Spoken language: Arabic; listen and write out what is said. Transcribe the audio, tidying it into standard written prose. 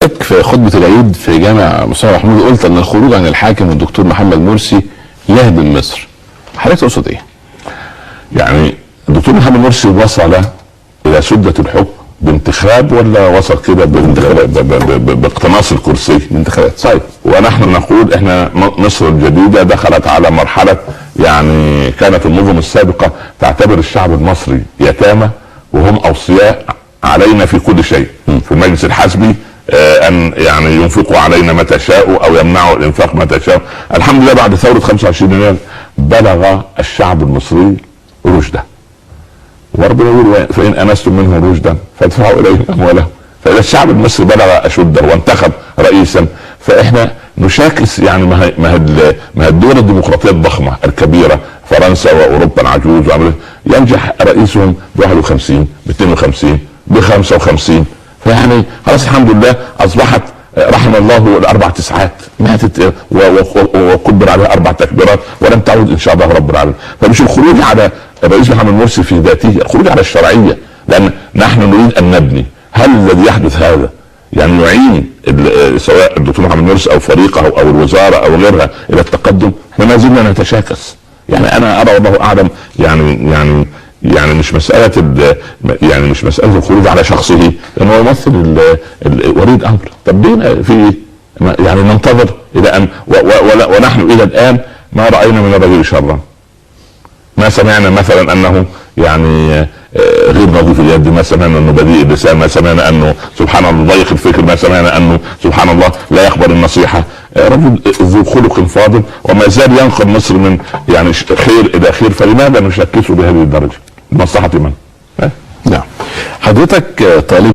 في خطبة العيد في جامع مصطفى محمود قلت ان الخروج عن الحاكم الدكتور محمد مرسي يهدم مصر. حضرتك تقصد ايه؟ يعني الدكتور محمد مرسي وصل الى سدة الحكم بانتخاب ولا وصل كده باقتناص الكرسي؟ بانتخابات. طيب، ونحن نقول احنا مصر الجديدة دخلت على مرحلة، يعني كانت النظم السابقة تعتبر الشعب المصري يتامى وهم اوصياء علينا في كل شيء. في المجلس الحزبي ان يعني ينفقوا علينا متى شاءوا او يمنعوا الانفاق متى شاءوا. الحمد لله بعد ثورة 25 يناير بلغ الشعب المصري رشده، وربنا يقول فإن أنستم منهم رشدا فادفعوا إليهم أموالهم. فإذا الشعب المصري بلغ أشده وانتخب رئيسا، فإحنا نشاكس يعني ما الدول الديمقراطية الضخمة الكبيرة، فرنسا وأوروبا العجوز ينجح رئيسهم ب 51 ب 52 ب 55. فيعني خلاص الحمد لله أصبحت رحم الله الاربع تسعات ماتت وكبر عليها 4 تكبيرات ولم تعود ان شاء الله رب العالمين. فمش الخروج على الرئيس محمد مرسي في ذاته، الخروج على الشرعيه، لان نحن نريد ان نبني. هل الذي يحدث هذا يعني يعين سواء الدكتور محمد مرسي او فريقه او الوزاره او غيرها الى التقدم؟ احنا ما زلنا نتشاكس. يعني انا ارى والله اعلم يعني مش مسألة الخروج على شخصه، لأنه يمثل وليد أمر. طب لينا في يعني ننتظر إلى أن ونحن إلى الآن ما رأينا من الرجل شرا. ما سمعنا مثلا أنه يعني غير نظيف اليد، ما سمعنا أنه بذيء اللسان، ما سمعنا أنه سبحان الله ضيق الفكر، ما سمعنا أنه سبحان الله لا يقبل النصيحة. رجل ذو خلق فاضل وما زال ينقل مصر من يعني خير إلى خير. فلماذا نشكسه بهذه الدرجة؟ مصلحة من؟ نعم. حضرتك طالب